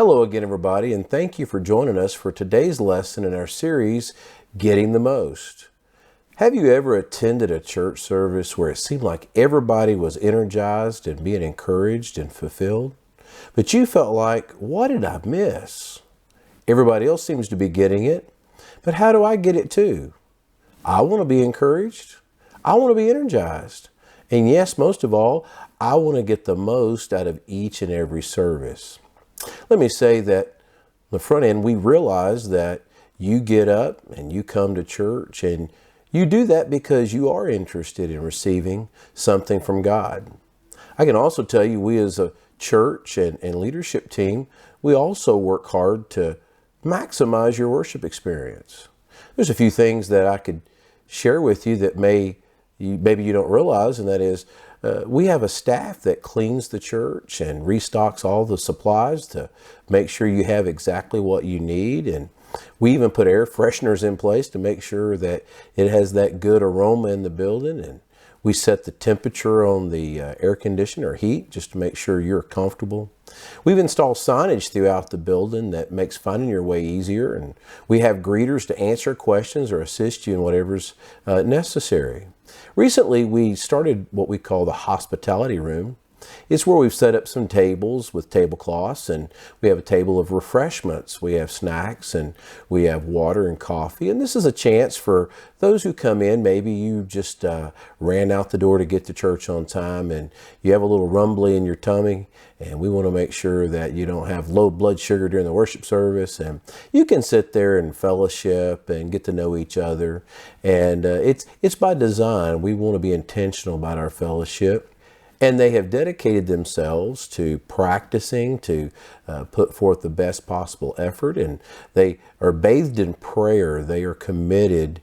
Hello again, everybody, and thank you for joining us for today's lesson in our series, Getting the Most. Have you ever attended a church service where it seemed like everybody was energized and being encouraged and fulfilled, but you felt like, what did I miss? Everybody else seems to be getting it, but how do I get it too? I want to be encouraged. I want to be energized. And yes, most of all, I want to get the most out of each and every service. Let me say that on the front end, we realize that you get up and you come to church and you do that because you are interested in receiving something from God. I can also tell you, we as a church and leadership team, we also work hard to maximize your worship experience. There's a few things that I could share with you that maybe you don't realize, and that is we have a staff that cleans the church and restocks all the supplies to make sure you have exactly what you need. And we even put air fresheners in place to make sure that it has that good aroma in the building. And we set the temperature on the air conditioner or heat just to make sure you're comfortable. We've installed signage throughout the building that makes finding your way easier. And we have greeters to answer questions or assist you in whatever's necessary. Recently, we started what we call the hospitality room. It's where we've set up some tables with tablecloths, and we have a table of refreshments. We have snacks, and we have water and coffee. And this is a chance for those who come in. Maybe you just ran out the door to get to church on time, and you have a little rumbly in your tummy, and we want to make sure that you don't have low blood sugar during the worship service. And you can sit there and fellowship and get to know each other. And it's by design. We want to be intentional about our fellowship. And they have dedicated themselves to practicing to put forth the best possible effort. And they are bathed in prayer. They are committed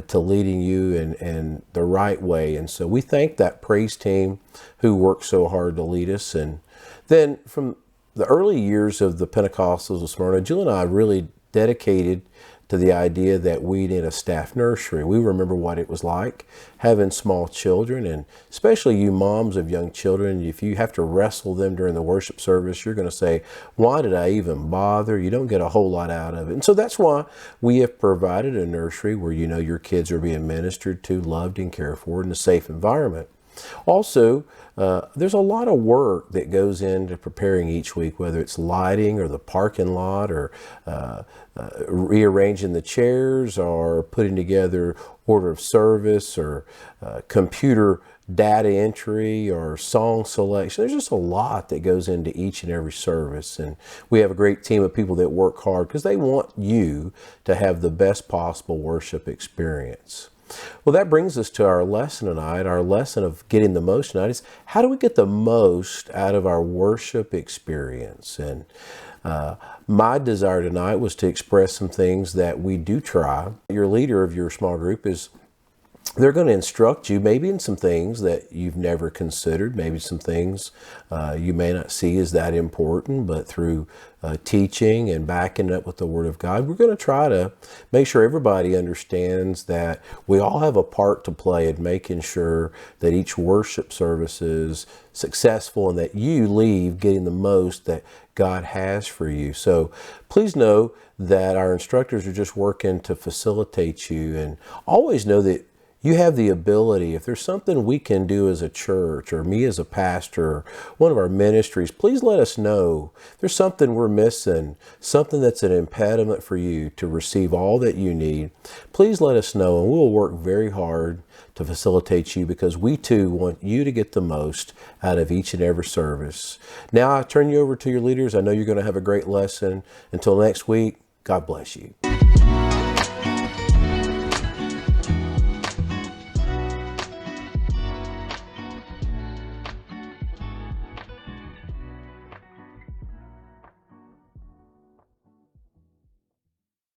to leading you in the right way. And so we thank that praise team who worked so hard to lead us. And then from the early years of the Pentecostals of Smyrna, Jill and I really dedicated to the idea that we need a staff nursery. We remember what it was like having small children, and especially you moms of young children, if you have to wrestle them during the worship service, you're going to say, why did I even bother? You don't get a whole lot out of it. And so that's why we have provided a nursery where you know your kids are being ministered to, loved and cared for in a safe environment. Also, there's a lot of work that goes into preparing each week, whether it's lighting or the parking lot or rearranging the chairs or putting together order of service or computer data entry or song selection. There's just a lot that goes into each and every service. And we have a great team of people that work hard because they want you to have the best possible worship experience. Well, that brings us to our lesson tonight. Our lesson of getting the most tonight is how do we get the most out of our worship experience? And my desire tonight was to express some things that we do try. Your leader of your small group they're going to instruct you maybe in some things that you've never considered, maybe some things you may not see as that important, but through teaching and backing it up with the Word of God, we're going to try to make sure everybody understands that we all have a part to play in making sure that each worship service is successful and that you leave getting the most that God has for you. So please know that our instructors are just working to facilitate you, and always know that you have the ability, if there's something we can do as a church or me as a pastor or one of our ministries, please let us know. If there's something we're missing, something that's an impediment for you to receive all that you need, please let us know, and we'll work very hard to facilitate you because we too want you to get the most out of each and every service. Now I turn you over to your leaders. I know you're going to have a great lesson. Until next week, God bless you.